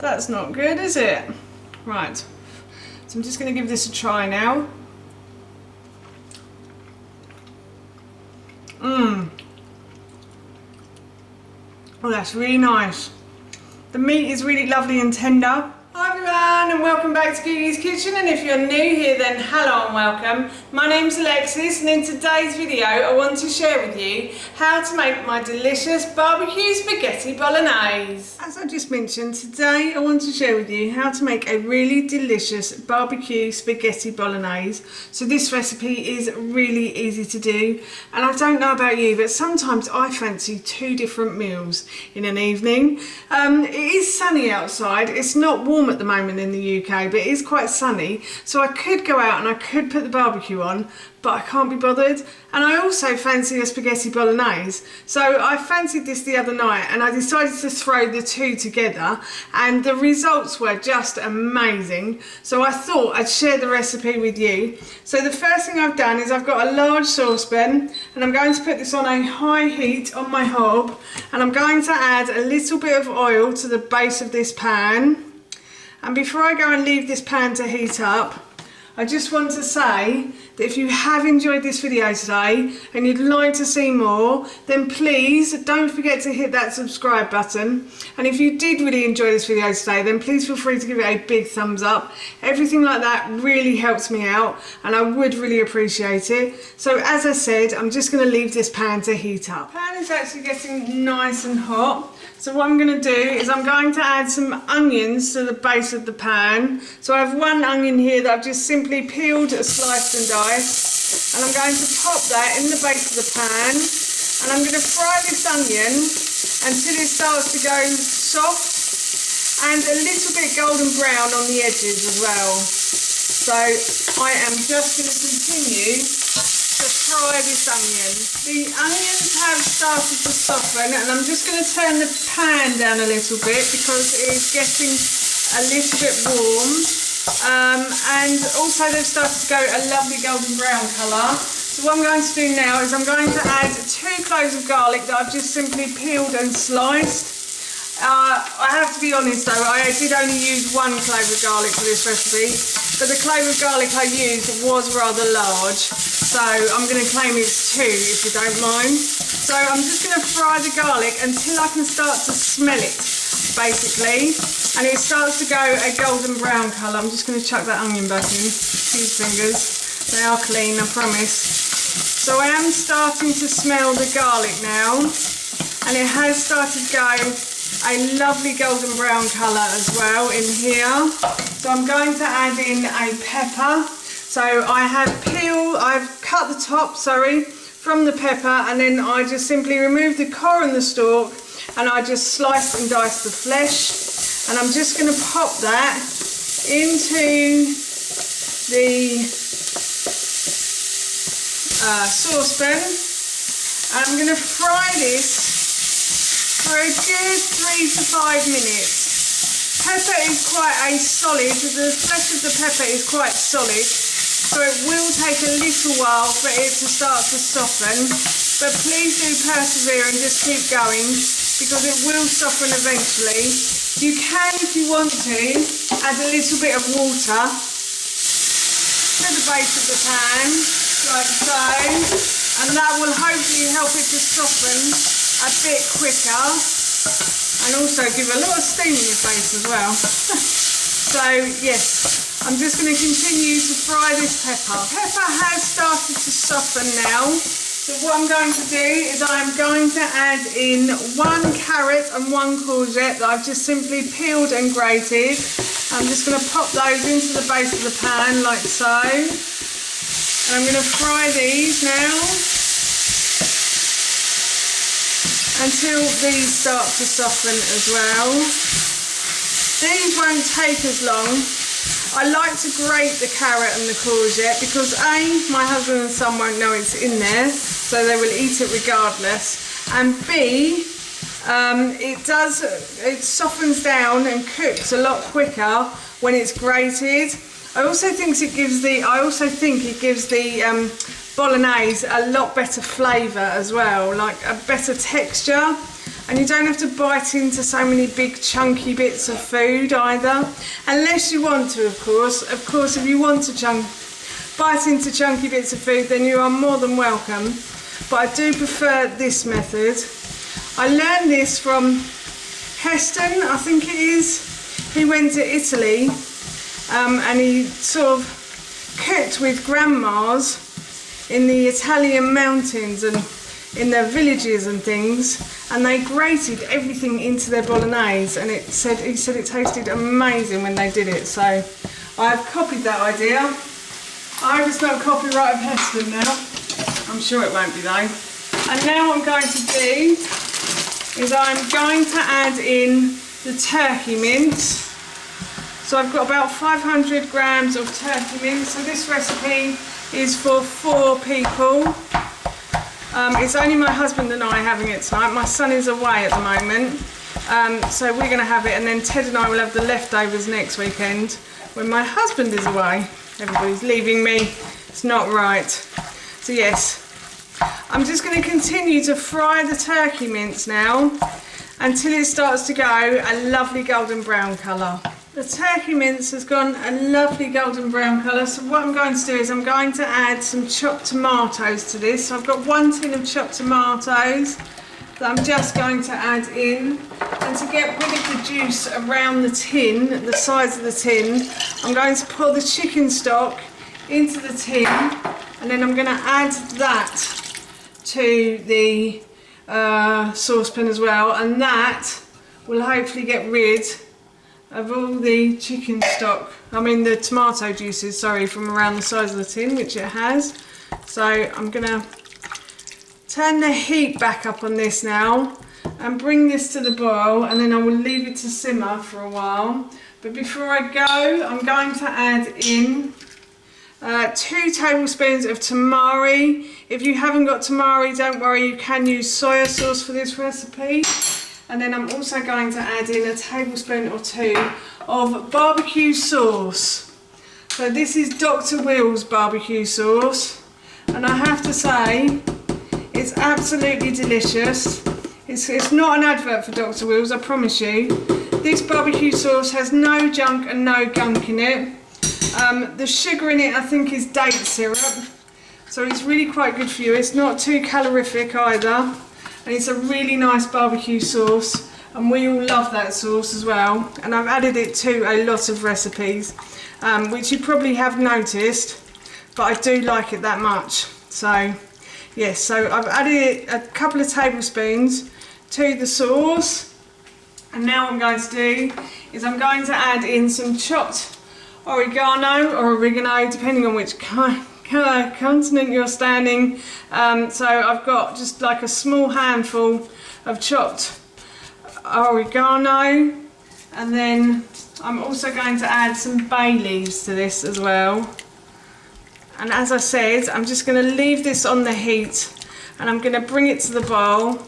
That's not good, is it? Right, so I'm just going to give this a try now. Oh, that's really nice. The meat is really lovely and tender. Hi everyone and welcome back to Gigi's Kitchen, and if you're new here then hello and welcome. My name's Alexis and in today's video I want to share with you how to make my delicious barbecue spaghetti bolognese. As I just mentioned, today I want to share with you how to make a really delicious barbecue spaghetti bolognese. So this recipe is really easy to do, and I don't know about you, but sometimes I fancy two different meals in an evening. It is sunny outside, it's not warm at the moment in the UK, but it is quite sunny, so I could go out and I could put the barbecue on, but I can't be bothered. And I also fancy a spaghetti bolognese, so I fancied this the other night and I decided to throw the two together, and the results were just amazing, so I thought I'd share the recipe with you. So the first thing I've done is I've got a large saucepan and I'm going to put this on a high heat on my hob, and I'm going to add a little bit of oil to the base of this pan. And before I go and leave this pan to heat up, I just want to say that if you have enjoyed this video today and you'd like to see more, then please don't forget to hit that subscribe button. And if you did really enjoy this video today, then please feel free to give it a big thumbs up. Everything like that really helps me out and I would really appreciate it. So as I said, I'm just going to leave this pan to heat up. The pan is actually getting nice and hot. So what I'm going to do is I'm going to add some onions to the base of the pan. So I have one onion here that I've just simply peeled, sliced and diced. And I'm going to pop that in the base of the pan. And I'm going to fry this onion until it starts to go soft and a little bit golden brown on the edges as well. So I am just going to continue to fry this onion. The onions have started to soften, and I'm just going to turn the pan down a little bit because it is getting a little bit warm, and also they've started to go a lovely golden brown colour. So what I'm going to do now is I'm going to add 2 cloves of garlic that I've just simply peeled and sliced. I have to be honest though, I did only use 1 clove of garlic for this recipe, but the clove of garlic I used was rather large, so I'm going to claim it's 2 if you don't mind. So I'm just going to fry the garlic until I can start to smell it, basically, and it starts to go a golden brown colour. I'm just going to chuck that onion back in, excuse fingers, they are clean, I promise. So I am starting to smell the garlic now, and it has started to go a lovely golden brown colour as well in here. So I'm going to add in a pepper. So I've cut the top, from the pepper, and then I just simply removed the core and the stalk, and I just sliced and diced the flesh, and I'm just going to pop that into the saucepan, and I'm going to fry this for a good 3 to 5 minutes. Pepper is quite the flesh of the pepper is quite solid, so it will take a little while for it to start to soften, but please do persevere and just keep going because it will soften eventually. You can, if you want to, add a little bit of water to the base of the pan, like so, and that will hopefully help it to soften a bit quicker and also give a lot of steam in your face as well. So yes, I'm just going to continue to fry this pepper. Pepper has started to soften now, so what I'm going to do is I'm going to add in 1 carrot and 1 courgette that I've just simply peeled and grated. I'm just going to pop those into the base of the pan like so, and I'm going to fry these now until these start to soften as well. These won't take as long. I like to grate the carrot and the courgette because A, my husband and son won't know it's in there, so they will eat it regardless, and B, it softens down and cooks a lot quicker when it's grated. I also think it gives the bolognese a lot better flavour as well, like a better texture, And you don't have to bite into so many big chunky bits of food either, unless you want to, of course. Of course, if you want to bite into chunky bits of food, then you are more than welcome. But I do prefer this method. I learned this from Heston, I think it is. He went to Italy and he sort of cooked with grandmas in the Italian mountains and in their villages and things, and they grated everything into their bolognese, and he said it tasted amazing when they did it. So I've copied that idea. I hope it's not copyright of Heston now. I'm sure it won't be though. And now what I'm going to do is I'm going to add in the turkey mince. So I've got about 500 grams of turkey mince. So this recipe is for 4 people. It's only my husband and I having it tonight. My son is away at the moment. So we're going to have it, and then Ted and I will have the leftovers next weekend when my husband is away. Everybody's leaving me. It's not right. So yes, I'm just going to continue to fry the turkey mince now until it starts to go a lovely golden brown colour. The turkey mince has gone a lovely golden brown colour, so what I'm going to do is I'm going to add some chopped tomatoes to this. So I've got 1 tin of chopped tomatoes that I'm just going to add in. And to get rid of the juice around the tin, the sides of the tin, I'm going to pour the chicken stock into the tin, and then I'm going to add that to the saucepan as well, and that will hopefully get rid of all the chicken stock, the tomato juices, sorry, from around the sides of the tin, which it has. So I'm going to turn the heat back up on this now and bring this to the boil, and then I will leave it to simmer for a while. But before I go, I'm going to add in 2 tablespoons of tamari. If you haven't got tamari, don't worry, you can use soya sauce for this recipe. And then I'm also going to add in a tablespoon or 2 of barbecue sauce. So this is Dr. Will's barbecue sauce, and I have to say it's absolutely delicious. It's not an advert for Dr. Will's, I promise you. This barbecue sauce has no junk and no gunk in it. The sugar in it I think is date syrup, so it's really quite good for you. It's not too calorific either. And it's a really nice barbecue sauce, and we all love that sauce as well. And I've added it to a lot of recipes, which you probably have noticed, but I do like it that much. So yes, so I've added a couple of tablespoons to the sauce, and now what I'm going to do is I'm going to add in some chopped oregano or oregano, depending on which continent you're standing. So I've got just like a small handful of chopped oregano, and then I'm also going to add some bay leaves to this as well. And as I said, I'm just going to leave this on the heat, and I'm going to bring it to the boil,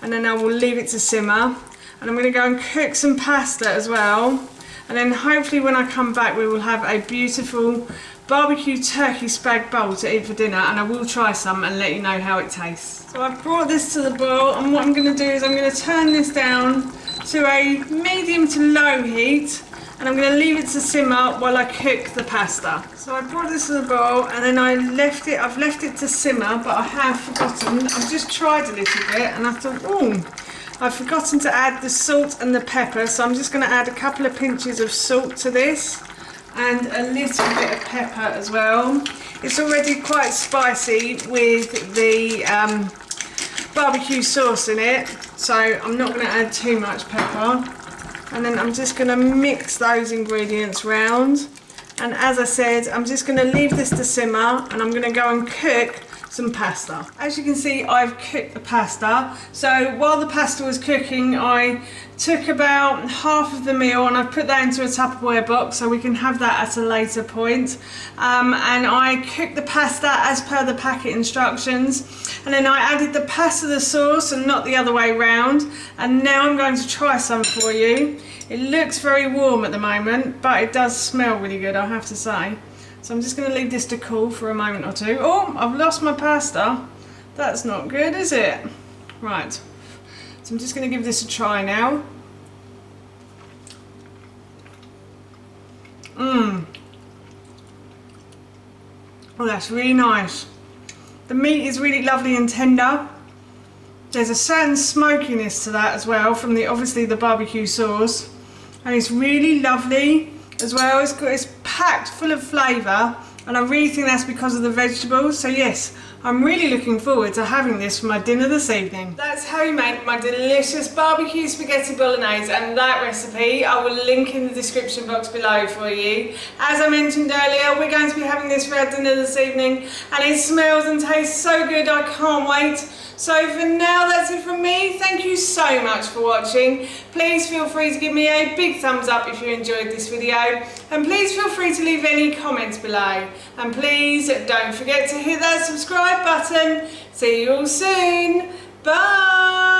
and then I will leave it to simmer, and I'm going to go and cook some pasta as well. And then hopefully when I come back we will have a beautiful barbecue turkey spag bowl to eat for dinner, and I will try some and let you know how it tastes. So I've brought this to the boil, and what I'm going to do is I'm going to turn this down to a medium to low heat, and I'm going to leave it to simmer while I cook the pasta. So I brought this to the boil, and then I've left it to simmer, but I have forgotten. I've just tried a little bit and I thought, oh, I've forgotten to add the salt and the pepper, so I'm just going to add a couple of pinches of salt to this and a little bit of pepper as well. It's already quite spicy with the barbecue sauce in it, so I'm not going to add too much pepper. And then I'm just going to mix those ingredients round, and as I said, I'm just going to leave this to simmer, and I'm going to go and cook some pasta. As you can see, I've cooked the pasta. So while the pasta was cooking, I took about half of the meal and I put that into a Tupperware box so we can have that at a later point. And I cooked the pasta as per the packet instructions, and then I added the pasta to the sauce and not the other way round. And now I'm going to try some for you. It looks very warm at the moment, but it does smell really good, I have to say. So I'm just going to leave this to cool for a moment or two. Oh, I've lost my pasta. That's not good, is it? Right. So I'm just going to give this a try now. Oh, that's really nice. The meat is really lovely and tender. There's a certain smokiness to that as well from obviously the barbecue sauce, and it's really lovely as well. It's packed full of flavour, and I really think that's because of the vegetables. So yes, I'm really looking forward to having this for my dinner this evening. That's how you make my delicious barbecue spaghetti bolognese, and that recipe I will link in the description box below for you. As I mentioned earlier, we're going to be having this for our dinner this evening, and it smells and tastes so good, I can't wait. So for now, that's it from me. Thank you so much for watching. Please feel free to give me a big thumbs up if you enjoyed this video, and please feel free to leave any comments below, and please don't forget to hit that subscribe button. See you all soon. Bye.